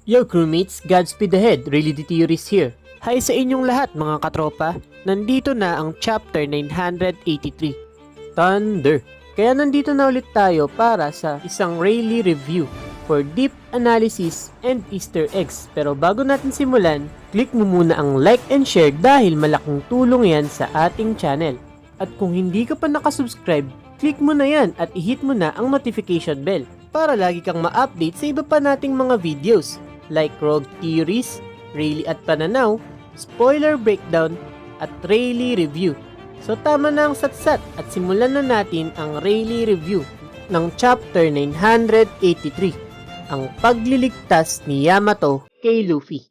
Yo crewmates, Godspeed ahead, Reality Theories here. Hi sa inyong lahat mga katropa, nandito na ang chapter 983, Thunder. Kaya nandito na ulit tayo para sa isang Rayleigh review for deep analysis and easter eggs. Pero bago natin simulan, click mo muna ang like and share dahil malaking tulong yan sa ating channel. At kung hindi ka pa nakasubscribe, click mo na yan at i-hit mo na ang notification bell para lagi kang ma-update sa iba pa nating mga videos like Rogue Theories, Rayleigh at Pananaw, Spoiler Breakdown, at Rayleigh Review. So tama na ang satsat at simulan na natin ang Rayleigh Review ng Chapter 983, ang pagliligtas ni Yamato kay Luffy.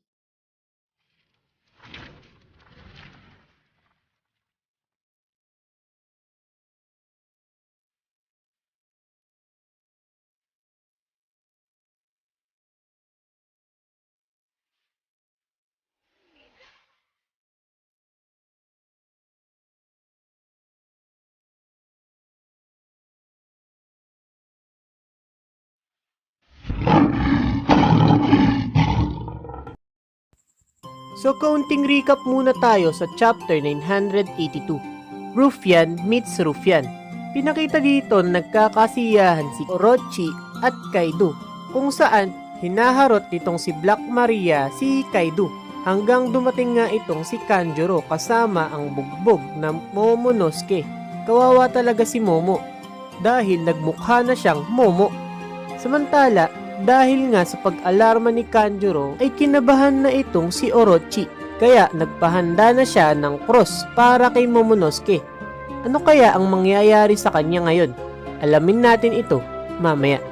So kaunting recap muna tayo sa chapter 982, Ruffian meets Ruffian. Pinakita dito nagkakasiyahan si Orochi at Kaido, kung saan hinaharot nitong si Black Maria si Kaido, hanggang dumating nga itong si Kanjuro kasama ang bugbog na Momonosuke. Kawawa talaga si Momo dahil nagmukha na siyang Momo. Samantala, dahil nga sa pag-alarma ni Kanjuro ay kinabahan na itong si Orochi, kaya nagpahanda na siya ng cross para kay Momonosuke. Ano kaya ang mangyayari sa kanya ngayon? Alamin natin ito mamaya.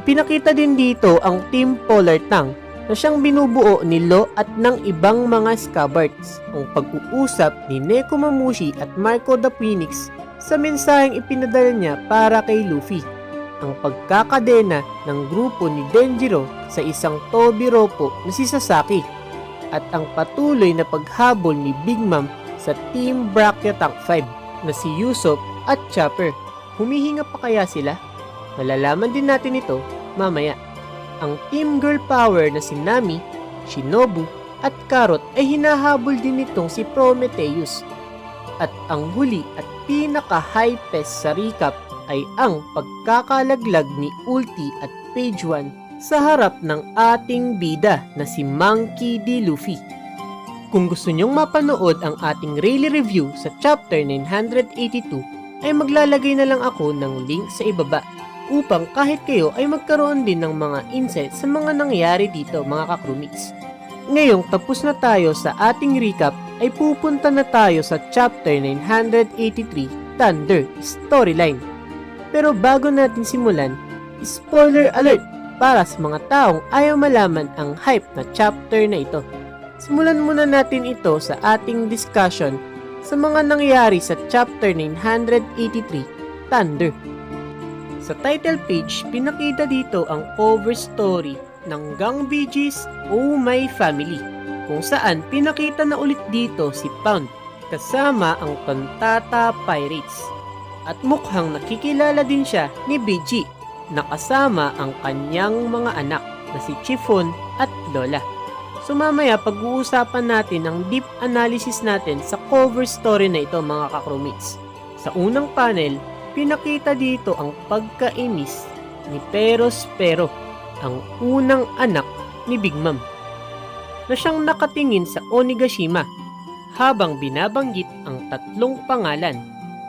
Pinakita din dito ang Team Polar Tang na siyang binubuo ni Law at ng ibang mga Scabbards. Ang pag-uusap ni Nekomamushi at Marco the Phoenix sa mensaheng ipinadala niya para kay Luffy. Ang pagkakadena ng grupo ni Denjiro sa isang Tobiropo na si Sasaki, at ang patuloy na paghabol ni Big Mom sa Team Brachiotank 5 na si Usopp at Chopper. Humihinga pa kaya sila? Malalaman din natin ito mamaya. Ang Team Girl Power na si Nami, Shinobu at Carrot ay hinahabol din nitong si Prometheus. At ang huli at pinaka-hypest sa recap ay ang pagkakalaglag ni Ulti at Page 1 sa harap ng ating bida na si Monkey D. Luffy. Kung gusto nyong mapanood ang ating Rayleigh review sa chapter 982 ay maglalagay na lang ako ng link sa ibaba upang kahit kayo ay magkaroon din ng mga insights sa mga nangyari dito mga kakrumits. Ngayong tapos na tayo sa ating recap ay pupunta na tayo sa chapter 983 Thunder Storyline. Pero bago natin simulan, spoiler alert para sa mga taong ayaw malaman ang hype na chapter na ito. Simulan muna natin ito sa ating discussion sa mga nangyari sa chapter 983, Thunder. Sa title page, pinakita dito ang cover story ng Gang Beaches Oh My Family, kung saan pinakita na ulit dito si Pound kasama ang Tontata Pirates. At mukhang nakikilala din siya ni BG na kasama ang kanyang mga anak na si Chiffon at Lola. So mamaya pag-uusapan natin ang deep analysis natin sa cover story na ito mga kakrumits. Sa unang panel, pinakita dito ang pagkainis ni Pero, ang unang anak ni Big Mom, na siyang nakatingin sa Onigashima habang binabanggit ang tatlong pangalan.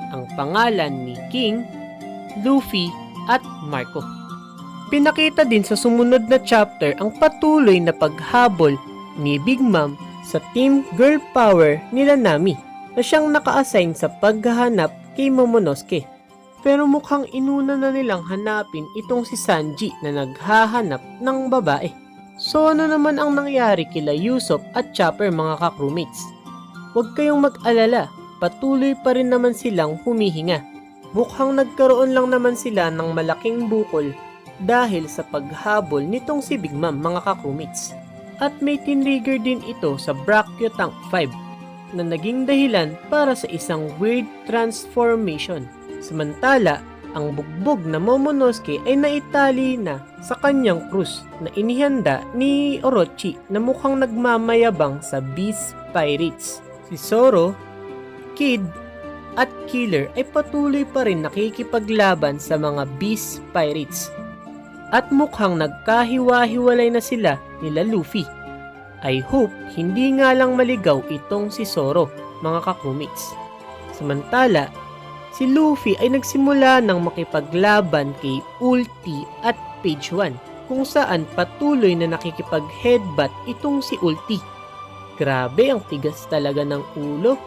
Ang pangalan ni King, Luffy at Marco. Pinakita din sa sumunod na chapter ang patuloy na paghabol ni Big Mom sa Team Girl Power nila Nami na siyang naka-assign sa paghahanap kay Momonosuke. Pero mukhang inuna na nilang hanapin itong si Sanji na naghahanap ng babae. So ano naman ang nangyari kila Usopp at Chopper mga kakrummates? Huwag kayong mag-alala. Patuloy pa rin naman silang humihinga. Mukhang nagkaroon lang naman sila ng malaking bukol dahil sa paghabol nitong si Big Mom mga kakrummates. At may tinrigger din ito sa Brachiotank 5 na naging dahilan para sa isang weird transformation. Samantala, ang bugbog na Momonosuke ay naitali na sa kanyang krus na inihanda ni Orochi na mukhang nagmamayabang sa Beast Pirates. Si Zoro, Kid, at Killer ay patuloy pa rin nakikipaglaban sa mga Beast Pirates. At mukhang nagkahiwa-hiwalay na sila nila Luffy. I hope hindi nga lang maligaw itong si Zoro, mga kakumates. Samantala, si Luffy ay nagsimula ng makipaglaban kay Ulti at Page 1 kung saan patuloy na nakikipag-headbutt itong si Ulti. Grabe, ang tigas talaga ng ulo.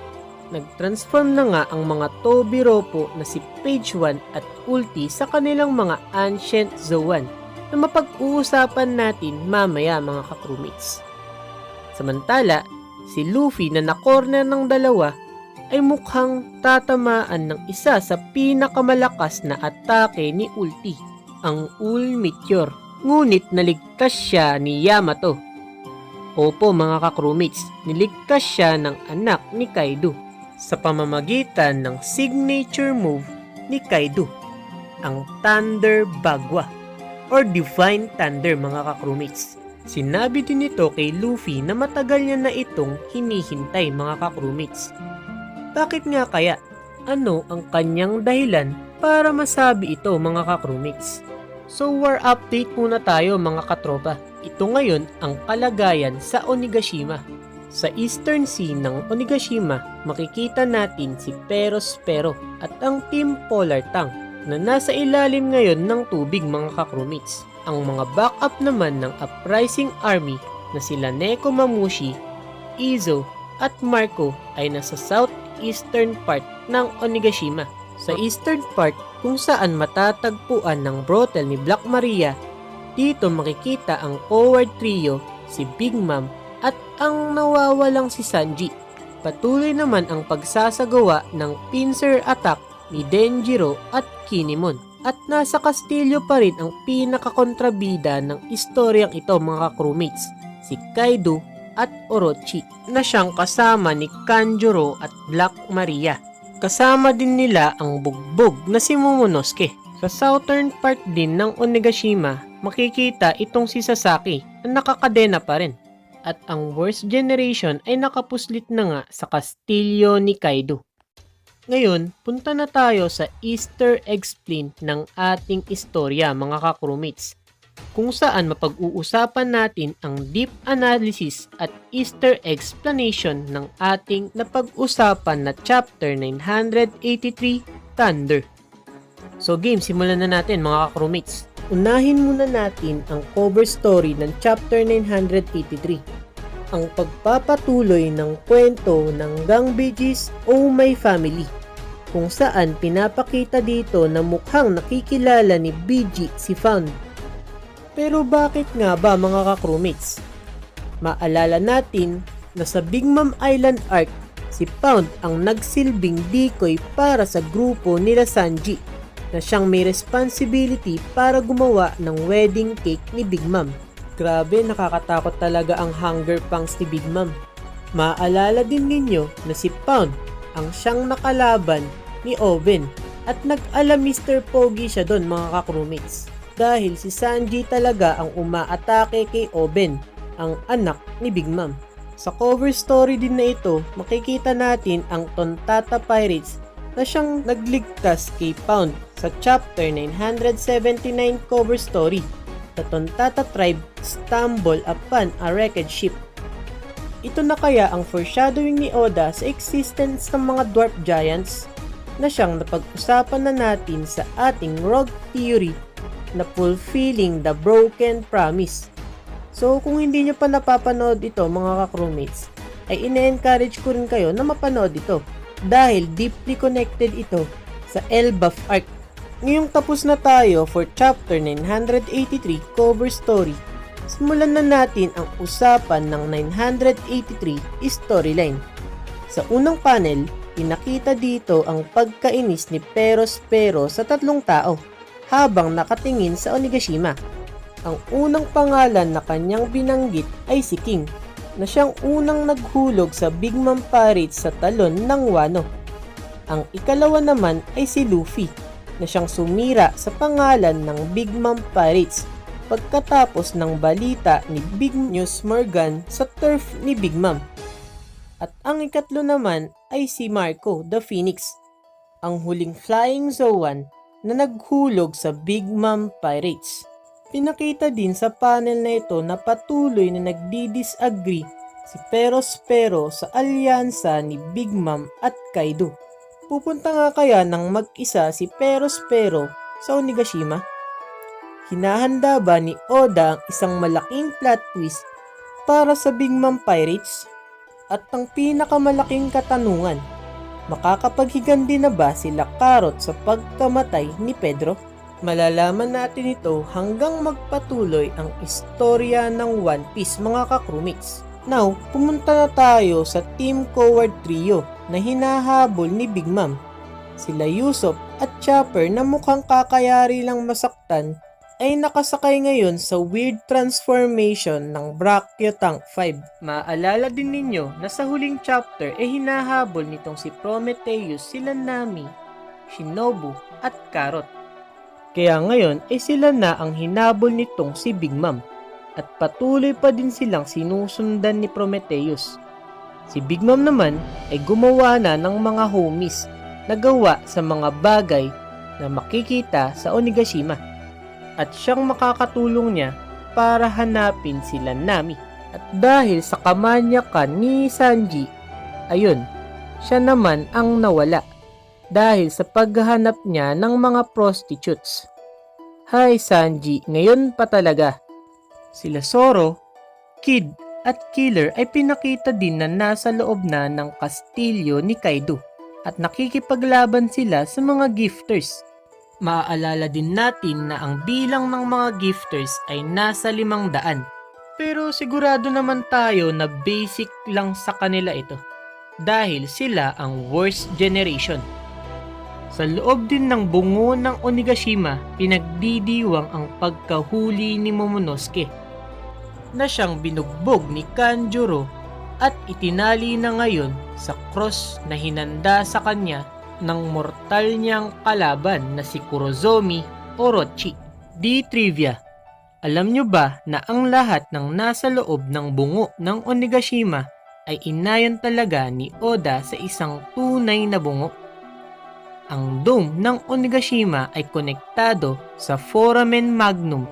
Nag-transform na nga ang mga Tobiropo na si Page 1 at Ulti sa kanilang mga Ancient Zoan na mapag-uusapan natin mamaya, mga kakrewmates. Samantala, si Luffy na na-corner ng dalawa ay mukhang tatamaan ng isa sa pinakamalakas na atake ni Ulti, ang Ul Meteor. Ngunit naligtas siya ni Yamato. Opo, mga kakrewmates, niligtas siya ng anak ni Kaido sa pamamagitan ng signature move ni Kaido, ang Thunder Bagwa or Divine Thunder, mga kakrewmates. Sinabi din ito kay Luffy na matagal niya na itong hinihintay, mga kakrewmates. Bakit nga kaya? Ano ang kanyang dahilan para masabi ito, mga kakrewmates? So war update muna tayo, mga katropa. Ito ngayon ang kalagayan sa Onigashima. Sa Eastern Sea ng Onigashima, makikita natin si Perospero at ang Team Polar Tang na nasa ilalim ngayon ng tubig, mga kakrewmates. Ang mga backup naman ng Uprising Army na sila Nekomamushi, Izo at Marco ay nasa southeastern part ng Onigashima. Sa eastern part kung saan matatagpuan ng brothel ni Black Maria, dito makikita ang coward trio, si Big Mom at ang nawawalang si Sanji. Patuloy naman ang pagsasagawa ng pincer attack ni Denjiro at Kinemon. At nasa kastilyo pa rin ang pinakakontrabida ng istoryang ito, mga crewmates, si Kaido at Orochi na siyang kasama ni Kanjuro at Black Maria. Kasama din nila ang bugbog na si Momonosuke. Sa southern part din ng Onigashima, makikita itong si Sasaki na nakakadena pa rin. At ang worst generation ay nakapuslit na nga sa kastilyo ni Kaido. Ngayon, punta na tayo sa Easter Explain ng ating istorya, mga kakrewmates, kung saan mapag-uusapan natin ang deep analysis at Easter explanation ng ating napag-usapan na Chapter 983, Thunder. So game, simulan na natin, mga kakrewmates. Unahin muna natin ang cover story ng Chapter 983, ang pagpapatuloy ng kwento ng Gang Beijis Oh My Family, kung saan pinapakita dito na mukhang nakikilala ni BG si Found. Pero bakit nga ba, mga kakrewmates? Maalala natin na sa Big Mom Island arc, si Pound ang nagsilbing decoy para sa grupo nila Sanji na siyang may responsibility para gumawa ng wedding cake ni Big Mom. Grabe, nakakatakot talaga ang hunger pangs ni Big Mom. Maalala din ninyo na si Pound ang siyang nakalaban ni Oben at nag-alam Mr. Pogi siya doon, mga kakrewmates, dahil si Sanji talaga ang umaatake kay Oben, ang anak ni Big Mom. Sa cover story din na ito, makikita natin ang Tontata Pirates na siyang nagligtas kay Pound sa chapter 979 cover story. The Tontata tribe stumble upon a wrecked ship. Ito na kaya ang foreshadowing ni Oda sa existence ng mga dwarf giants na siyang napag-usapan na natin sa ating Rogue Theory na fulfilling the broken promise. So kung hindi nyo pa napapanood ito, mga kakrewmates, ay ine-encourage ko rin kayo na mapanood ito dahil deeply connected ito sa Elbaf arc. Ngayong tapos na tayo for chapter 983 cover story, simulan na natin ang usapan ng 983 storyline. Sa unang panel, pinakita dito ang pagkainis ni Perospero sa tatlong tao habang nakatingin sa Onigashima. Ang unang pangalan na kanyang binanggit ay si King, na siyang unang naghulog sa Big Mom Pirates sa talon ng Wano. Ang ikalawa naman ay si Luffy, na siyang sumira sa pangalan ng Big Mom Pirates pagkatapos ng balita ni Big News Morgan sa turf ni Big Mom. At ang ikatlo naman ay si Marco the Phoenix, ang huling Flying Zoan na naghulog sa Big Mom Pirates. Pinakita din sa panel na ito na patuloy na nagdi-disagree si Perospero sa alyansa ni Big Mom at Kaido. Pupunta nga kaya ng mag-isa si Perospero sa Onigashima? Hinahanda ba ni Oda ang isang malaking plot twist para sa Big Mom Pirates? At ang pinakamalaking katanungan, makakapaghigan din na ba sila Carrot sa pagkamatay ni Pedro? Malalaman natin ito hanggang magpatuloy ang istorya ng One Piece, mga ka-crewmates. Now, pumunta na tayo sa Team Coward Trio na hinahabol ni Big Mom. Sila Usopp at Chopper na mukhang kakayari lang masaktan ay nakasakay ngayon sa weird transformation ng Brachiotank 5. Maalala din ninyo na sa huling chapter ay hinahabol nitong si Prometheus sila Nami, Shinobu at Carrot. Kaya ngayon ay sila na ang hinabol nitong si Big Mom. At patuloy pa din silang sinusundan ni Prometheus. Si Big Mom naman ay gumawa na ng mga homies na gawa sa mga bagay na makikita sa Onigashima. At siyang makakatulong niya para hanapin sila Nami. At dahil sa kamanyakan ni Sanji, ayun, siya naman ang nawala dahil sa paghahanap niya ng mga prostitutes. Hay Sanji, ngayon pa talaga. Sila Zoro, Kid at Killer ay pinakita din na nasa loob na ng kastilyo ni Kaido at nakikipaglaban sila sa mga gifters. Maaalala din natin na ang bilang ng mga gifters ay nasa 500. Pero sigurado naman tayo na basic lang sa kanila ito dahil sila ang worst generation. Sa loob din ng bungo ng Onigashima, pinagdidiwang ang pagkahuli ni Momonosuke na siyang binugbog ni Kanjuro at itinali na ngayon sa cross na hinanda sa kanya ng mortal niyang kalaban na si Kurozomi Orochi. Di trivia, alam nyo ba na ang lahat ng nasa loob ng bungo ng Onigashima ay inayon talaga ni Oda sa isang tunay na bungo? Ang dome ng Onigashima ay konektado sa Foramen Magnum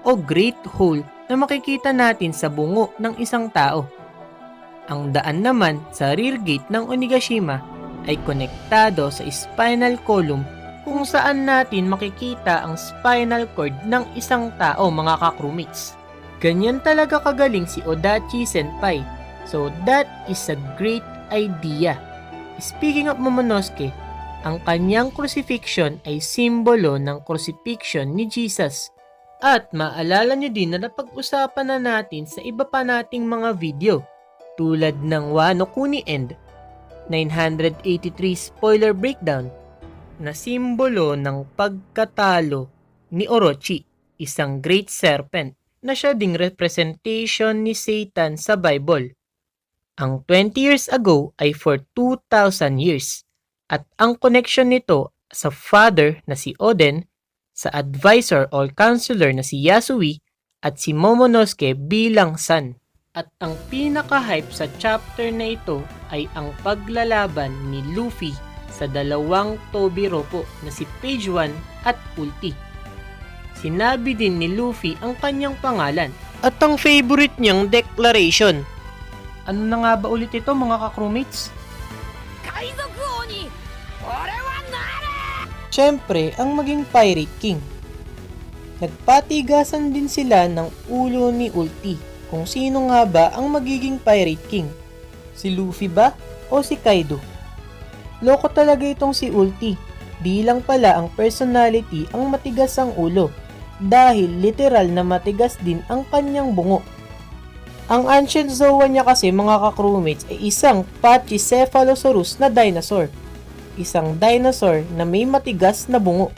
o Great Hole na makikita natin sa bungo ng isang tao. Ang daan naman sa rear gate ng Onigashima ay konektado sa spinal column kung saan natin makikita ang spinal cord ng isang tao, mga ka-crewmates. Ganyan talaga kagaling si Odachi Senpai. So that is a great idea. Speaking of Momonosuke, ang kanyang crucifixion ay simbolo ng crucifixion ni Jesus. At maalala nyo din na napag-usapan na natin sa iba pa nating mga video tulad ng Wano Kuni End 983 spoiler breakdown na simbolo ng pagkatalo ni Orochi, isang great serpent na siya ding representation ni Satan sa Bible. Ang 20 years ago ay for 2,000 years. At ang connection nito sa father na si Oden, sa advisor or counselor na si Yasui, at si Momonosuke bilang son. At ang pinaka-hype sa chapter na ito ay ang paglalaban ni Luffy sa dalawang Tobiropo na si Page 1 at Ulti. Sinabi din ni Luffy ang kanyang pangalan at ang favorite niyang declaration. Ano na nga ba ulit ito, mga ka-crewmates? Siyempre, ang maging Pirate King. Nagpatigasan din sila ng ulo ni Ulti kung sino nga ba ang magiging Pirate King. Si Luffy ba o si Kaido? Loko talaga itong si Ulti. Di lang pala ang personality ang matigas ang ulo dahil literal na matigas din ang kanyang bungo. Ang ancient Zoan niya kasi, mga ka-crewmates, ay isang Pachycephalosaurus na dinosaur. Isang dinosaur na may matigas na bungo.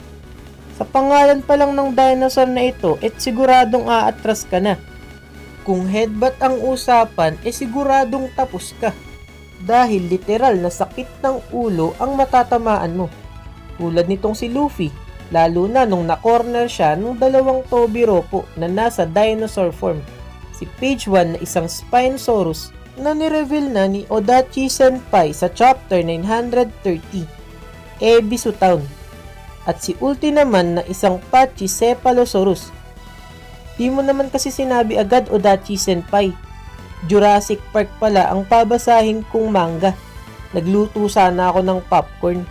Sa pangalan pa lang ng dinosaur na ito, siguradong aatras ka na. Kung headbutt ang usapan, siguradong tapos ka. Dahil literal na sakit ng ulo ang matatamaan mo. Tulad nitong si Luffy, lalo na nung na-corner siya nung dalawang Tobiropo na nasa dinosaur form. Si Page 1 na isang Spinosaurus na nireveal na ni Odachi Senpai sa chapter 930, Ebisu Town. At si Ulti naman na isang Pachycephalosaurus. Di mo naman kasi sinabi agad, Odachi Senpai. Jurassic Park pala ang babasahin kong manga. Nagluto sana ako ng popcorn.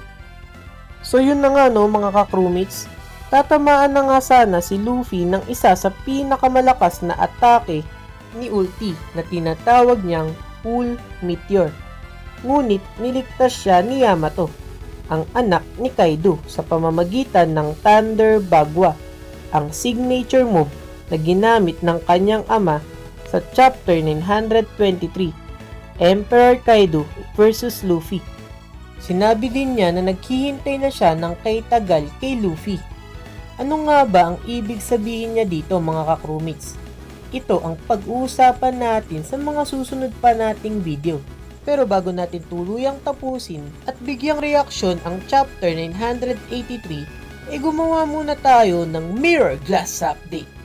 So yun na nga no mga ka-crewmates. Tatamaan na nga sana si Luffy ng isa sa pinakamalakas na atake ni Ulti na tinatawag niyang Full Meteor. Ngunit niligtas siya ni Yamato, ang anak ni Kaido, sa pamamagitan ng Thunder Bagwa, ang signature move na ginamit ng kanyang ama sa chapter 923, Emperor Kaido versus Luffy. Sinabi din niya na naghihintay na siya ng kay tagal kay Luffy. Ano nga ba ang ibig sabihin niya dito mga ka-crewmates? Ito ang pag-uusapan natin sa mga susunod pa nating video. Pero bago natin tuluyang tapusin at bigyang reaksyon ang chapter 983, gumawa muna tayo ng Mirror Glass Update.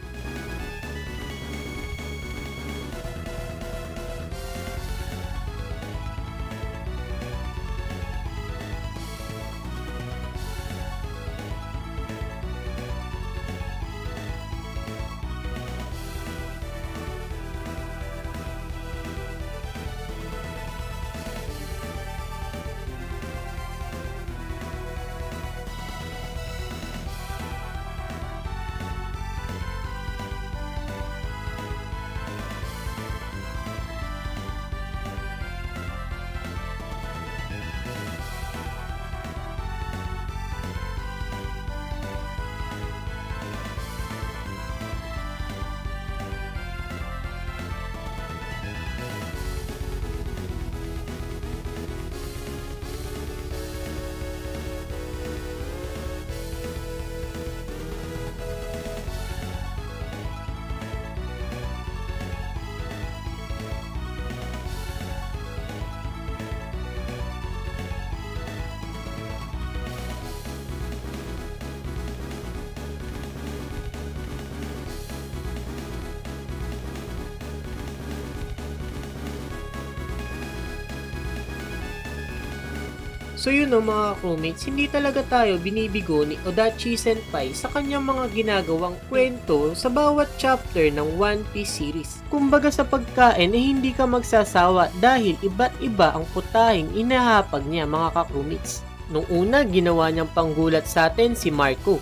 So yun no mga crewmates, hindi talaga tayo binibigo ni Odachi Senpai sa kanyang mga ginagawang kwento sa bawat chapter ng One Piece series. Kumbaga sa pagkain hindi ka magsasawa dahil iba't iba ang putahing inahapag niya mga ka-crewmates. Nung una, ginawa niyang panggulat sa atin si Marco.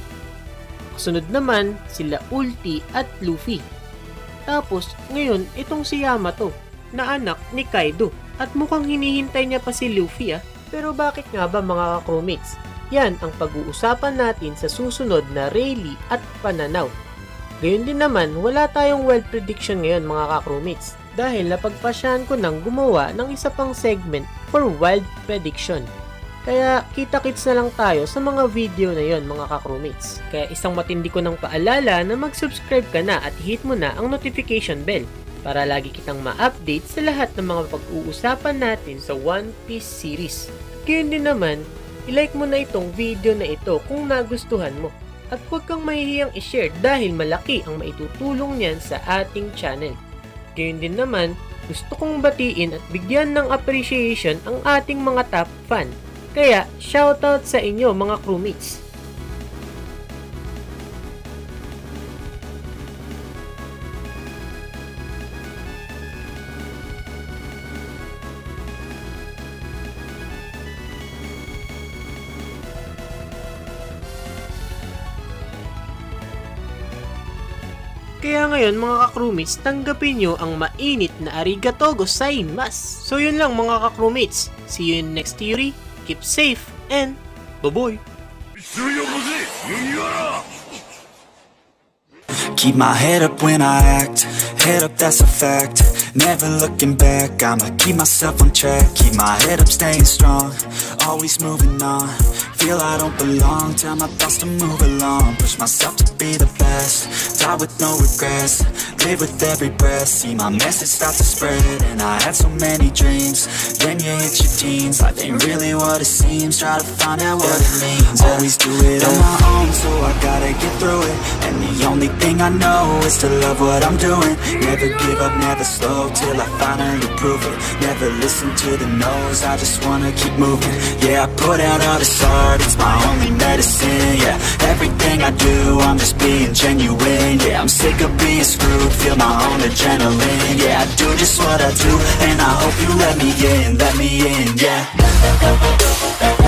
Kasunod naman, sila Ulti at Luffy. Tapos, ngayon, itong si Yamato, na anak ni Kaido. At mukhang hinihintay niya pa si Luffy Pero bakit nga ba mga ka-crewmates? Yan ang pag-uusapan natin sa susunod na Rayleigh at Pananaw. Gayon din naman, wala tayong wild prediction ngayon mga ka-crewmates. Dahil napagpasyahan ko nang gumawa ng isa pang segment for wild prediction. Kaya kita-kits na lang tayo sa mga video na yon mga ka-crewmates. Kaya isang matindi ko ng paalala na mag-subscribe ka na at hit mo na ang notification bell para lagi kitang ma-update sa lahat ng mga pag-uusapan natin sa One Piece series. Gayon din naman, i-like mo na itong video na ito kung nagustuhan mo. At huwag kang mahihiyang i-share dahil malaki ang maitutulong niyan sa ating channel. Gayon din naman, gusto kong batiin at bigyan ng appreciation ang ating mga top fan. Kaya, shoutout sa inyo mga crewmates. Kaya ngayon mga ka-crewmates, tanggapin nyo ang mainit na arigato gozaimasu. So yun lang mga ka-crewmates. See you in next theory. Keep safe and bye-bye. Keep my head up when I act, head up that's a fact. Never looking back, I'ma keep myself on track. Keep my head up staying strong, always moving on. feel I don't belong, tell my thoughts to move along, push myself to be the best, die with no regrets, live with every breath, see my message start to spread, and I had so many dreams, then you hit your teens, life ain't really what it seems, try to find out what it means, always do it on my own, so I gotta get through it, and the only thing I know is to love what I'm doing, never give up, never slow, till I finally prove it, never listen to the no's, I just wanna keep moving, yeah, I put out all this art, it's my only medicine, yeah, everything I do, I'm just being genuine, yeah, I'm sick of being screwed, feel my own adrenaline, yeah, I do just what I do, and I hope you let me in, yeah.